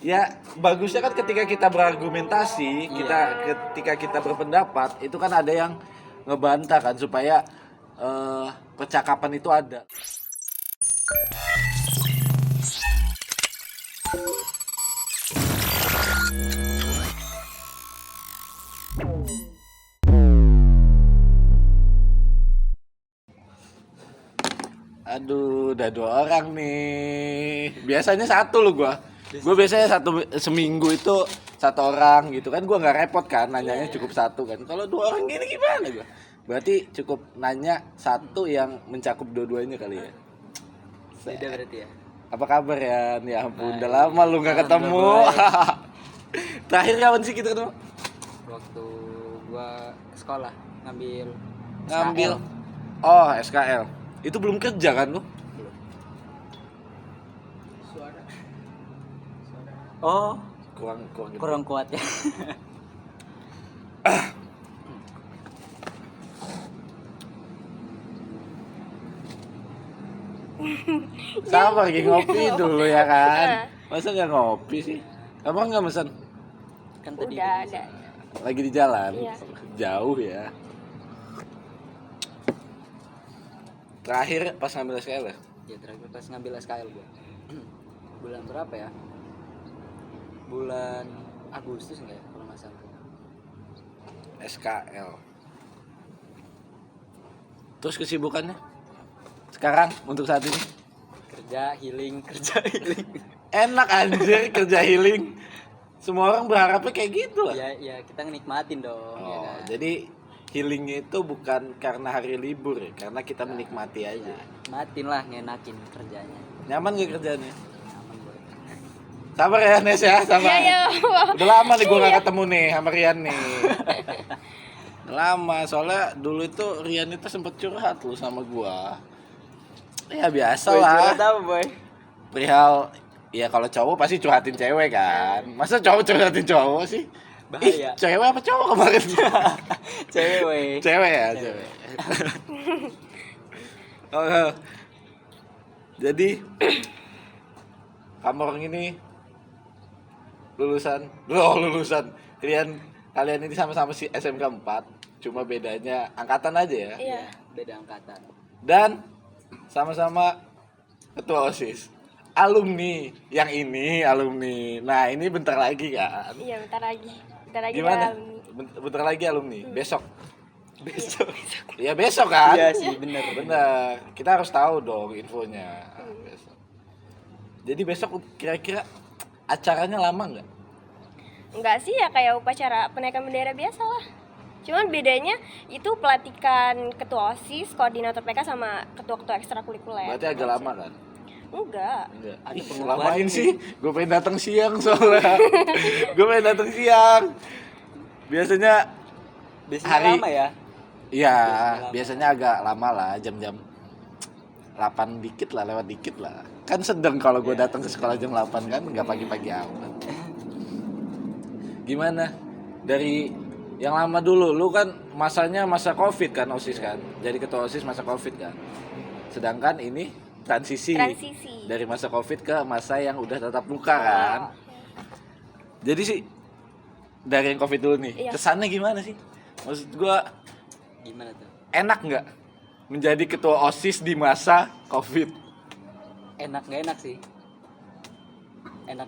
Ya bagusnya kan ketika kita berargumentasi, ketika kita berpendapat itu kan ada yang ngebantah kan supaya percakapan itu ada. Aduh, udah 2 orang nih. Biasanya satu loh gua. Gue biasanya seminggu itu 1 orang gitu kan, gue nggak repot kan, nanyanya cukup satu kan. Kalau 2 orang gini gimana gue? Berarti cukup nanya satu yang mencakup dua-duanya kali ya. Beda berarti ya. Apa kabar ya? Ya ampun, udah lama lu nggak ketemu. Terakhir kapan sih kita ketemu? Waktu gua ke sekolah ngambil SKL. Oh, SKL. Itu belum kerja kan lu? Oh, kurang kuat ya. Sabar lagi ngopi dulu ya kan. Masa nggak ngopi sih? Abang nggak pesan? Kan tadi Udah ada. Lagi di jalan. Iya. Jauh ya. Terakhir pas ngambil SKL ya? Ya terakhir pas ngambil SKL gua. Bulan berapa ya? Bulan Agustus enggak ya kalau nggak salah. SKL. Terus kesibukannya? Sekarang untuk saat ini? Kerja healing. Enak anjir kerja healing. Semua orang berharapnya kayak gitu lah. Ya kita nikmatin dong. Ya Oh, kan? jadi healingnya itu bukan karena hari libur ya, karena kita menikmati aja. Nikmatin lah, ngenakin kerjanya. Nyaman gak kerjanya? Nyaman boy. Sabar ya Nes ya, sabar. Iya. Udah lama nih gue gak ketemu nih sama Rian nih. Udah lama, soalnya dulu itu Rian itu sempet curhat lu sama gue. Ya biasa lah. Tahu boy. Perihal, ya kalau cowok pasti curhatin cewek kan. Masa cowok curhatin cowok sih? Bahaya. Cewek apa cowok kemarin? Cewek wey. Cewek ya, cewek. Oh, jadi kamu orang ini lulusan kalian ini sama-sama si SMK 4, cuma bedanya angkatan aja ya. Iya. Beda angkatan. Dan sama-sama ketua OSIS. Alumni, yang ini alumni. Nah, ini bentar lagi kan. Iya, bentar lagi. Gimana? alumni. Bentar lagi alumni. Besok. Iya besok kan? Iya sih, bener. Kita harus tahu dong infonya. Besok. Jadi besok kira-kira acaranya lama nggak? Enggak sih ya, kayak upacara penaikan bendera biasa lah. Cuman bedanya itu pelantikan ketua OSIS, koordinator PK sama ketua-ketua ekstrakurikuler. Berarti agak lama kan? Enggak. Ada Ih, pengumuman lamain nih. sih. Gue pengen datang siang soalnya. Biasanya hari lama ya. Iya, Biasanya biasanya agak lama lah, jam-jam 8 dikit lah, lewat dikit lah. Kan sedang kalau gue datang ke sekolah jam 8 kan, nggak pagi-pagi amat. Gimana? Dari yang lama dulu, lu kan masanya masa Covid kan, OSIS kan? Jadi ketua OSIS masa Covid kan? Sedangkan ini transisi. Dari masa Covid ke masa yang udah tatap muka kan? Jadi sih, dari yang Covid dulu nih, Iya. kesannya gimana sih? Maksud gue, Gimana tuh? enak nggak menjadi ketua OSIS di masa Covid? Enak nggak enak sih? Enak.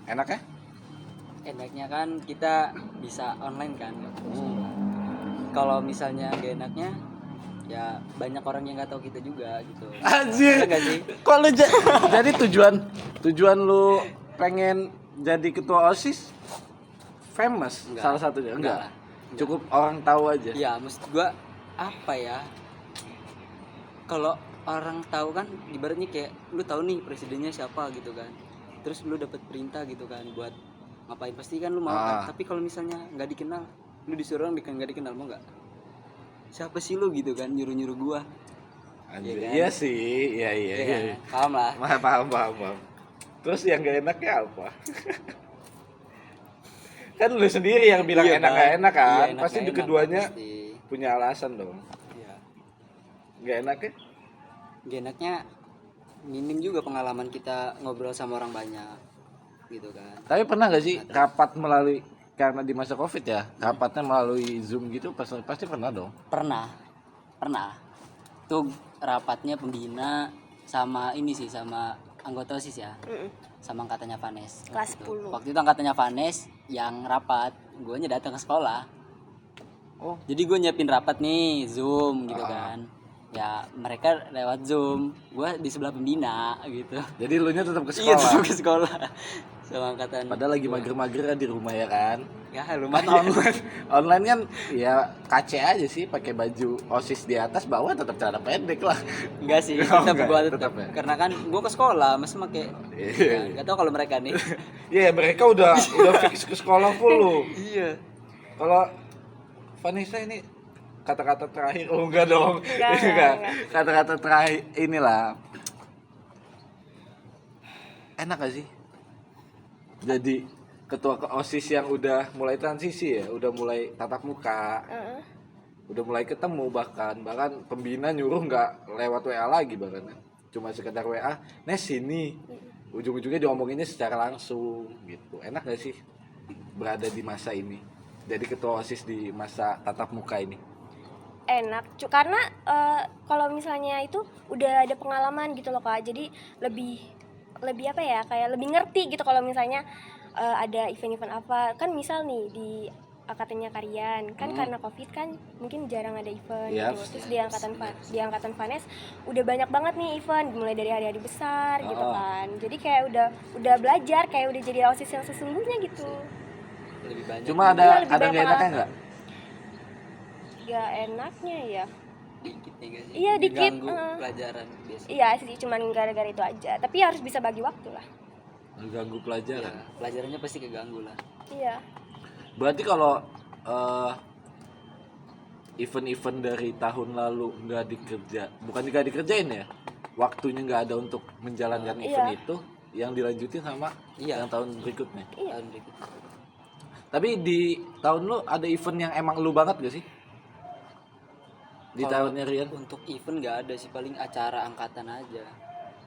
Enak ya? Enaknya kan kita bisa online kan. Kalau misalnya nggak enaknya, ya banyak orang yang nggak tahu kita juga gitu. Anjir. Iya nggak sih? Kok lu jadi tujuan lu pengen jadi ketua OSIS famous? Enggak. Salah satunya enggak. Enggak. Cukup orang tahu aja. Ya maksud gua apa ya? Kalau orang tahu kan, ibaratnya kayak lu tahu nih presidennya siapa gitu kan. Terus lu dapat perintah gitu kan buat ngapain, pasti kan lu mau kan. Tapi kalau misalnya nggak dikenal, lu disuruh orang nggak dikenal, mau nggak? Siapa sih lu gitu kan nyuruh gua? Anjir. Iya kan? Iya sih, iya. Kan? Paham lah. Paham. Terus yang gak enaknya apa? Kan lu sendiri yang bilang Iya, enak gak enak kan? Iya, enak pasti nggak di enak, keduanya pasti. punya alasan dong. Iya. Gak enaknya? Gak enaknya minim juga pengalaman kita ngobrol sama orang banyak. gitu kan. Tapi pernah gak sih rapat melalui, karena di masa Covid ya, rapatnya melalui Zoom gitu pasti pernah dong. Pernah tuh rapatnya pembina sama ini sih, sama anggota OSIS ya, sama angkatannya Vanes Kelas waktu itu. 10. Waktu itu angkatannya Vanes yang rapat, guanya datang ke sekolah. Oh. Jadi gue nyiapin rapat nih Zoom gitu kan. Ya mereka lewat Zoom, gue di sebelah pembina gitu. Jadi lu nya tetap ke Iya, sekolah. tetap ke sekolah sama angkatan. Padahal lagi gua. mager-mager di rumah ya kan. Ya Kan lumayan. online kan ya kace aja sih, pakai baju OSIS di atas, bawah tetap celana pendek lah. Enggak sih, Oh, tetap enggak, gue tetap tetap. ya? Karena kan gue ke sekolah, masa pakai. Iya. Enggak tahu kalau mereka nih. Iya, mereka udah fix ke sekolah full lu. Iya. Kalau Vanessa ini kata-kata terakhir, oh enggak dong. Enggak. Kata-kata terakhir inilah. Enak gak sih? Jadi ketua OSIS yang udah mulai transisi ya, udah mulai tatap muka, udah mulai ketemu, bahkan pembina nyuruh nggak lewat WA lagi, bahkan cuma sekedar WA, Nes sini, ujung-ujungnya diomonginnya secara langsung gitu. Enak gak sih berada di masa ini, jadi ketua OSIS di masa tatap muka ini? Enak karena kalau misalnya itu udah ada pengalaman gitu loh Kak, jadi lebih apa ya, kayak lebih ngerti gitu kalau misalnya ada event-event apa kan, misal nih di angkatannya Karian kan karena Covid kan mungkin jarang ada event Yep. gitu. Terus di angkatan Vanes udah banyak banget nih event, mulai dari hari-hari besar gitu kan. Jadi kayak udah belajar, kayak udah jadi OSIS yang sesungguhnya gitu. Lebih banyak. Cuma Iya, ada lebih ada banyak nggak enaknya pengalaman. nggak? Ya enaknya ya. Dikit nih guys. Iya, dikit, Ganggu pelajaran biasa. Iya sih, cuman gara-gara itu aja. Tapi harus bisa bagi waktu lah. Mengganggu Ya, pelajaran. pelajarannya pasti keganggu lah. Iya. Berarti kalau event-event dari tahun lalu bukan nggak dikerjain ya, waktunya nggak ada untuk menjalankan event itu, yang dilanjutin sama Iya. yang tahun berikutnya. Tahun berikutnya. Tapi di tahun lu ada event yang emang lu banget gak sih? Di Kalau tahunnya Rian? Untuk event nggak ada sih, paling acara angkatan aja.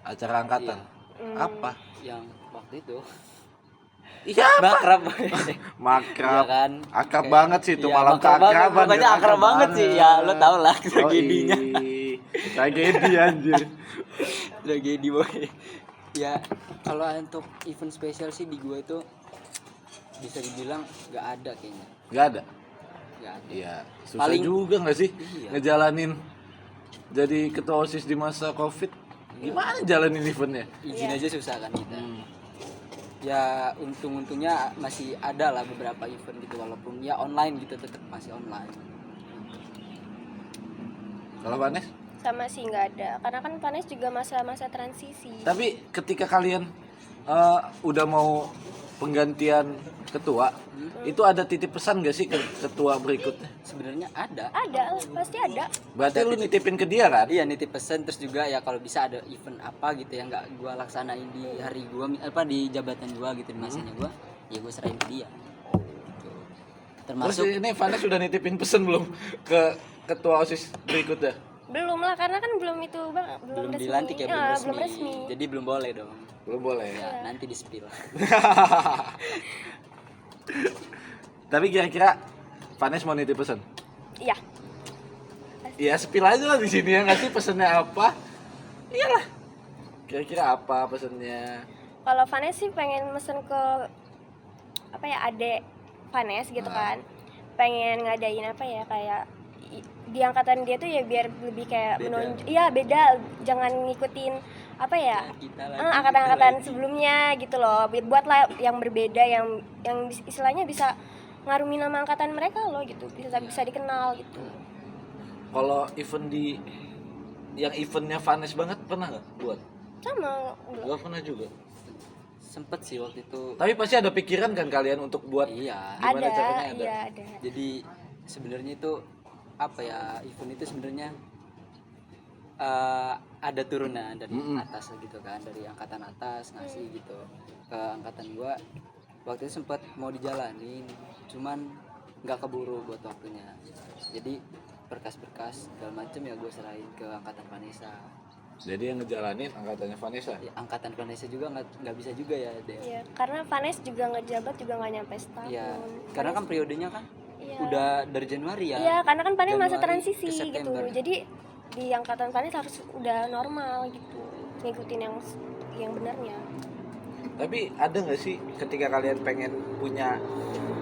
Acara angkatan. Apa? Yang waktu itu Iya, makrab. makrab. Iya kan? Akrab Kayak- banget sih itu, iya, malam makrab banget. keakraban. Pokoknya akrab banget sih ya, lo tau lah Oh, tragedinya. Tragedi anjir. Tragedi boy. Ya kalau untuk event spesial sih di gua itu bisa dibilang nggak ada kayaknya. Gak ada. Nggak ada. Iya, susah Paling- juga nggak sih Iya. ngejalanin jadi ketua OSIS di masa Covid? Gimana jalanin eventnya? Izin aja susah kan kita. Ya untung-untungnya masih ada lah beberapa event gitu, walaupun ya online gitu, tetap masih online. Kalau Vanes? Sama sih nggak ada, karena kan Vanes juga masa-masa transisi. Tapi ketika kalian udah mau penggantian ketua, itu ada titip pesan gak sih ke ketua berikutnya? Sebenarnya ada. Ada lah, pasti ada. Berarti lu nitipin ke dia kan? Iya, nitip pesan, terus juga ya kalau bisa ada event apa gitu yang nggak gua laksanain di hari gua, di jabatan gua gitu, di masanya gua, ya gua serahin ke dia. Gitu. Terus Termasuk ini Vanes sudah nitipin pesan belum ke ketua OSIS berikutnya? Belum lah, karena kan belum itu bang, belum resmi. dilantik ya, Ya, belum resmi. Jadi belum boleh dong. Belum boleh. Ya, nanti di spill. Tapi kira-kira Vanes mau nitip pesan? Iya. Iya, spill aja lah di sini ya, nggak sih pesannya apa? Iyalah. Kira-kira apa pesannya? Kalau Vanes sih pengen mesen ke apa ya, adek Vanes gitu kan. Pengen ngadain apa ya, kayak di angkatan dia tuh ya biar lebih kayak Beda. menonjol. Iya, beda. Jangan ngikutin apa ya? Kita Angkatan-angkatan sebelumnya gitu loh. Buatlah yang berbeda, yang istilahnya bisa ngarumin nama angkatan mereka loh gitu. Bisa dikenal gitu. Kalau event yang eventnya Vanes banget pernah nggak buat? Sama Gua pernah juga. sempet sih waktu itu. Tapi pasti ada pikiran kan kalian untuk buat Iya. gimana ada, caranya ada? iya ada. Jadi sebenarnya itu apa ya, event itu sebenarnya ada turunan dari atas gitu kan, dari angkatan atas ngasih gitu ke angkatan gua. Waktu itu sempat mau dijalanin, cuman nggak keburu buat waktunya. Jadi berkas-berkas segala macem ya gue serahin ke angkatan Vanessa. Jadi yang ngejalanin angkatannya Vanessa. Ya, angkatan Vanessa juga nggak bisa juga ya Del. Iya, karena Vanes juga ngejabat juga nggak nyampe setahun. Iya, karena kan periodenya kan Iya. udah dari Januari ya. Iya, karena kan Vanes masa Januari transisi ke gitu. September. Jadi di angkatan Vanes harus udah normal gitu, ngikutin yang benarnya. Tapi ada nggak sih ketika kalian pengen punya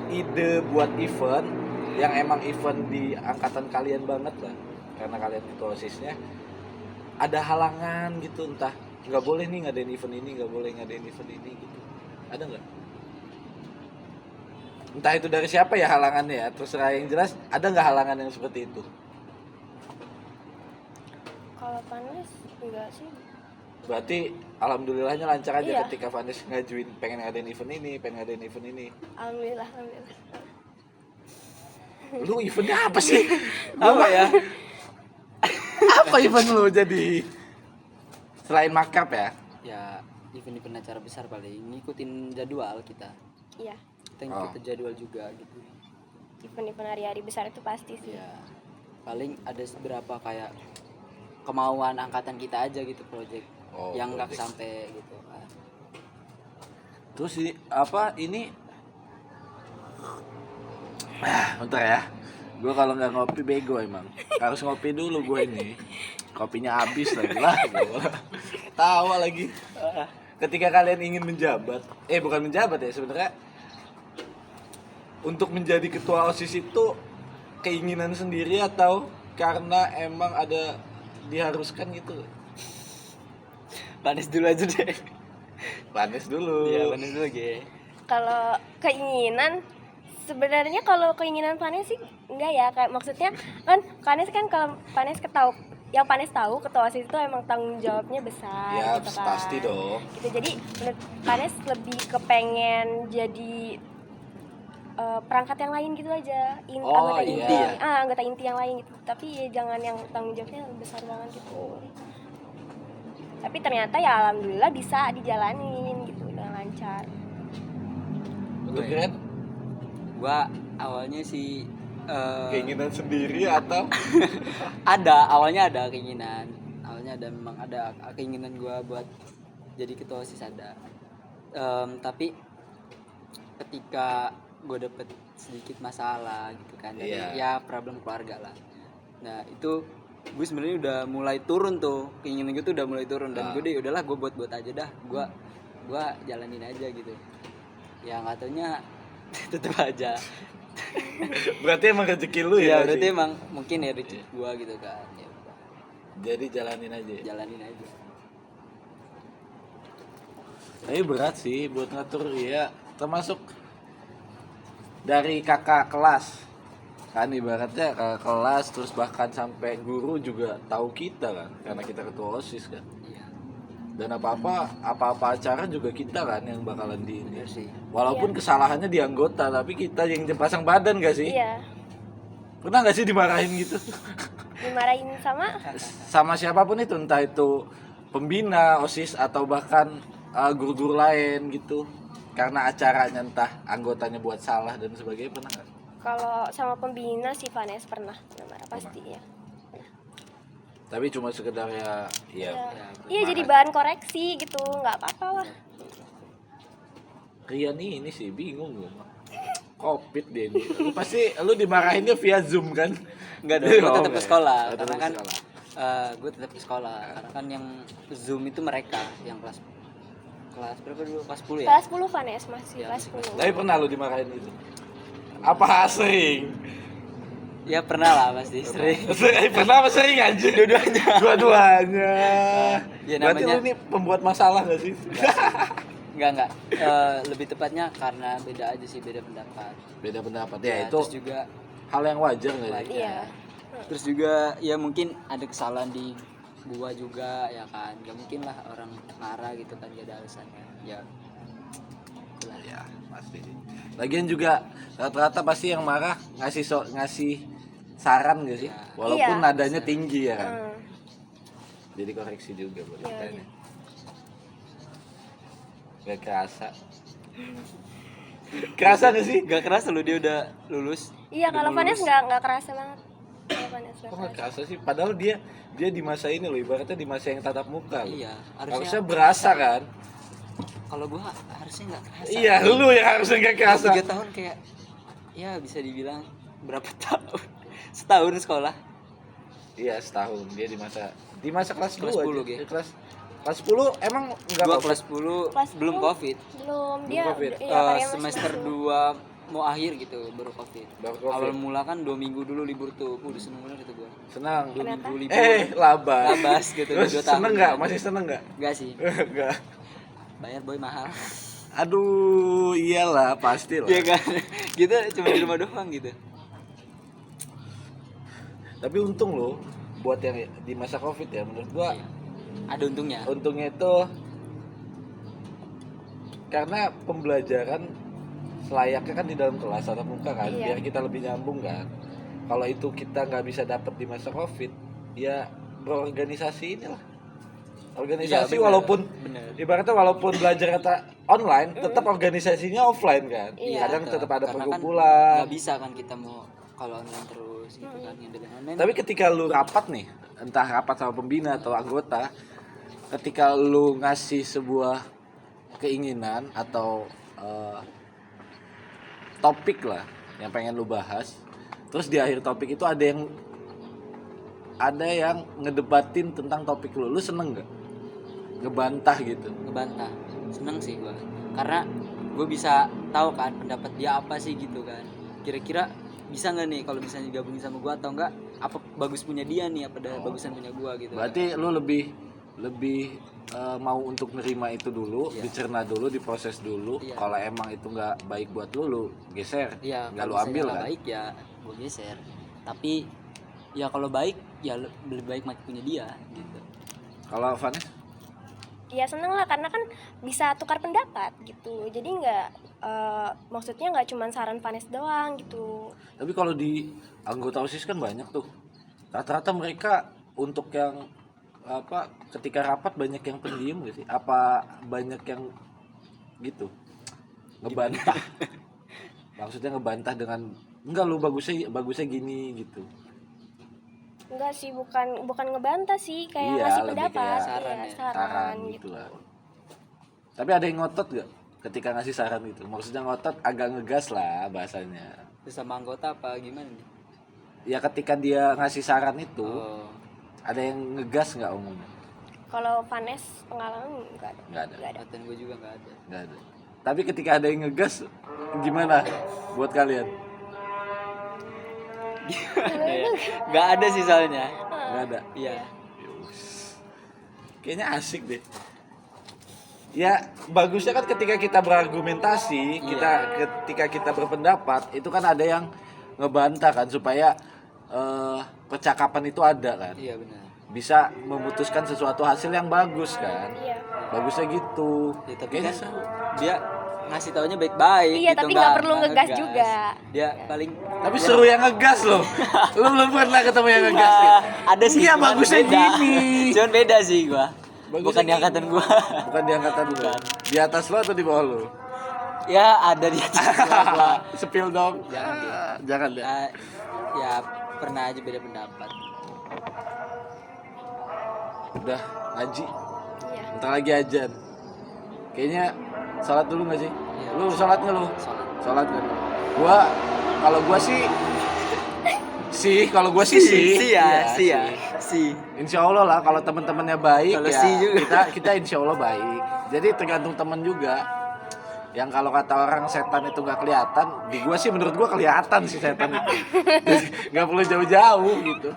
ide buat event yang emang event di angkatan kalian banget lah, karena kalian ketua OSISnya, ada halangan gitu, entah nggak boleh nih ngadain event ini, nggak boleh ngadain event ini gitu, ada nggak? Entah itu dari siapa ya halangannya ya, terserah, yang jelas ada nggak halangan yang seperti itu? Kalau Vanes enggak sih. Berarti alhamdulillahnya lancar aja Iya. ketika Vanes ngajuin pengen ngadain event ini, pengen ngadain event ini. Alhamdulillah. Lu eventnya apa sih? Apa ya? Apa event lu jadi? Selain makrab ya? Ya event-event acara besar paling ngikutin jadwal kita. Iya. Kita ngikutin jadwal juga gitu. Event-event hari-hari besar itu pasti sih. Ya paling ada beberapa kayak kemauan angkatan kita aja gitu project yang nggak project. sampai gitu. Terus ini bentar ya. Gue kalau nggak ngopi bego emang. Harus ngopi dulu gue ini. Kopinya habis lagi lah. Tawa lagi. Ketika kalian ingin menjabat, bukan menjabat ya sebenarnya. Untuk menjadi ketua OSIS itu keinginan sendiri atau karena emang ada diharuskan gitu? Panis dulu aja deh. Panis dulu. Iya panis dulu Ge. Kalau keinginan, sebenarnya kalau keinginan Vanes sih enggak ya, kayak maksudnya kan Vanes kan, kalau Vanes yang Vanes tahu ketua OSIS itu emang tanggung jawabnya besar Ya gitu kan. pasti dong. Gitu, jadi menurut Vanes lebih kepengen jadi perangkat yang lain gitu aja, anggota iya. inti, anggota inti yang lain gitu. Tapi ya jangan yang tanggung jawabnya besar banget gitu. Tapi ternyata ya alhamdulillah bisa dijalanin gitu dengan lancar. Untuk Gren, Gua awalnya sih keinginan sendiri atau awalnya ada keinginan. Awalnya memang ada keinginan gua buat jadi ketua OSIS ada. Tapi ketika gue dapet sedikit masalah gitu kan, dari ya problem keluarga lah. Nah itu gue sebenarnya udah mulai turun tuh, keinginan gue tuh udah mulai turun, dan gue deh udahlah gue buat aja dah, gue jalanin aja gitu. Ya nggak taunya tetep aja. berarti emang rezeki lu Ya ya? berarti sih? emang mungkin ya rezeki gue gitu kan. Ya udah, Jadi jalanin aja. jalanin aja. Tapi berat sih buat ngatur ya, termasuk dari kakak kelas kan, ibaratnya kakak kelas, terus bahkan sampai guru juga tahu kita kan, karena kita ketua OSIS kan. Iya. Dan apa-apa acara juga kita kan yang bakalan di ini. Bener sih. Walaupun kesalahannya di anggota, tapi kita yang pasang badan gak sih? Iya. Pernah gak sih dimarahin gitu? Dimarahin Sama siapapun itu, entah itu pembina OSIS atau bahkan guru-guru lain gitu, karena acaranya entah anggotanya buat salah dan sebagainya, pernah nggak? kalau sama pembina sih Vanes pernah marah pasti ya. Tapi cuma sekedar ya Iya, marah. jadi bahan koreksi gitu, nggak apa-apa lah. Rian ini sih bingung gue. Covid dia ini. Pasti lu dimarahinnya via Zoom kan? Enggak dong, gue tetap ke enggak. sekolah. Oh, tetap Karena ke kan sekolah. gue tetap ke sekolah. Karena kan yang Zoom itu mereka yang kelas berapa dulu? Kelas 10 ya? Kelas 10 Vanes masih Ya, kelas masih 10. Tapi pernah lu dimarahin itu? Apa sering? Ya pernah lah pasti, sering. Pernah apa sering aja? Dua-duanya. Ya, Berarti namanya- lu ini pembuat masalah gak sih? Enggak. Lebih tepatnya karena beda aja sih, beda pendapat. Beda pendapat Ya, ya, itu terus juga hal yang wajar gak sih? wajar. Iya. Terus juga ya mungkin ada kesalahan di gua juga ya kan. Gak mungkin lah orang marah gitu kan, gak ada alasannya. Ya itulah. Ya pasti. Lagian juga rata-rata pasti yang marah ngasih saran gak sih? Ya. Walaupun Iya. nadanya tinggi ya kan. Hmm. Jadi koreksi juga buat Iya, kita iya. ini. Gak kerasa. Kerasa gak sih? Gak keras lu dia udah lulus. Iya, Udah kalau mau Vanes lulus. nggak kerasa banget. Vanes, Kok nggak kerasa sih? Padahal dia di masa ini loh, ibaratnya di masa yang tatap muka loh. Iya, Harusnya berasa kan? kalau gua harusnya nggak kerasa. Iya, lu yang harusnya nggak kerasa. 3 tahun kayak ya bisa dibilang berapa tahun? Setahun sekolah. Iya, setahun dia di masa kelas Kelas 10, 2 Ge. Kelas 10 emang enggak Gua kok. kelas 10 Kelas belum 10 Covid. belum dia Covid. iya, kayak masih Semester masuk. 2 mau akhir gitu baru Covid. Baru Covid. Awal mula kan 2 minggu dulu libur tuh. Udah seneng banget itu gua. Senang. 2 Kenapa? minggu libur. Labas. Labas gitu, Terus 2 tahun. seneng nggak? Masih seneng nggak? Enggak sih. Enggak. Bayar boy mahal. Aduh, iyalah pasti lah. Iya kan? Kita cuma di rumah doang gitu. Tapi untung loh buat yang di masa Covid ya, menurut gua Iya. Ada untungnya. untungnya itu karena pembelajaran selayaknya kan di dalam kelas tatap muka kan, Iya. biar kita lebih nyambung kan. Kalau itu kita nggak bisa dapat di masa Covid, ya berorganisasi inilah. Organisasi Iya, bener. walaupun Bener. ibaratnya walaupun belajar online, tetap organisasinya offline kan. Iya. Kadang tetap ada Karena perkumpulan. Kan nggak bisa kan kita mau kalau online terus gitu kan yang dengan online. Tapi ketika lu rapat nih, entah rapat sama pembina atau anggota, ketika lu ngasih sebuah keinginan atau topik lah yang pengen lu bahas, terus di akhir topik itu ada yang ngedebatin tentang topik lu seneng nggak? Ngebantah gitu. ngebantah. Seneng sih gua. Karena gue bisa tahu kan pendapat dia apa sih gitu kan. Kira-kira bisa nggak nih kalau misalnya digabungin sama gua atau enggak apa bagus punya dia nih apa bagusan punya gua gitu. Berarti lu lebih mau untuk nerima itu dulu, Iya. dicerna dulu, diproses dulu. Iya. Kalau emang itu nggak baik buat lu geser. Iya, Nggak lu kalau ambil misalnya kan. nggak baik ya gue geser. Tapi ya kalau baik ya lebih baik mati punya dia gitu. Kalau Vanes? Ya seneng lah karena kan bisa tukar pendapat gitu, jadi nggak maksudnya nggak cuma saran Vanes doang gitu. Tapi kalau di anggota OSIS kan banyak tuh. Rata-rata mereka untuk yang ketika rapat banyak yang pendiam gak sih? Apa banyak yang gitu? Ngebantah. Maksudnya ngebantah dengan enggak lu bagusnya gini gitu. Enggak sih, bukan ngebantah sih, kayak Iya, ngasih lebih pendapat, kayak saran iya, ya. saran gitu gitu. lah. Tapi ada yang ngotot gak ketika ngasih saran gitu? Maksudnya ngotot agak ngegas lah bahasanya. Terus sama anggota apa gimana nih? Ya ketika dia ngasih saran itu, Oh, ada yang ngegas nggak umumnya? Kalau Vanes pengalaman enggak ada. Nggak ada. Nggak ada. angkatan gue juga nggak ada. Nggak ada. Tapi ketika ada yang ngegas, gimana buat kalian? Nggak ada sih soalnya. Nggak ada. Iya. Kayaknya asik deh. Ya bagusnya kan ketika kita berargumentasi, ketika kita berpendapat, itu kan ada yang ngebantah kan supaya percakapan itu ada kan. Iya benar. Bisa memutuskan sesuatu hasil yang bagus kan. Iya. Bagusnya gitu. Ya, tapi Kayaknya kan seru. dia ngasih taunya baik-baik Iya, gitu, tapi nggak perlu ngegas ngegas. juga. Dia paling Tapi seru yang ngegas loh. Lu belum pernah ketemu yang ngegas gitu? ada sih. Iya, cuman bagusnya beda. gini. Cuman beda sih gua. Bagusnya Bukan di gini. angkatan gua. Bukan di angkatan lu. Di atas lu atau di bawah lu? Ya ada di atas gua. Spill dong. Jangan, Di. Jangan deh. Ya pernah aja beda pendapat. Udah ngaji. Iya. Bentar lagi ajan. Kayaknya sholat dulu nggak sih? Iya. Lu sholat nggak lu? Sholat. Sholat kan? Kalau gua sih Iya, Si. Insya Allah lah kalau teman-temannya baik Kalau ya si juga. kita insya Allah baik. Jadi tergantung teman juga. Yang kalau kata orang setan itu nggak kelihatan, di gua sih menurut gua kelihatan sih setan itu. Nggak perlu jauh-jauh gitu.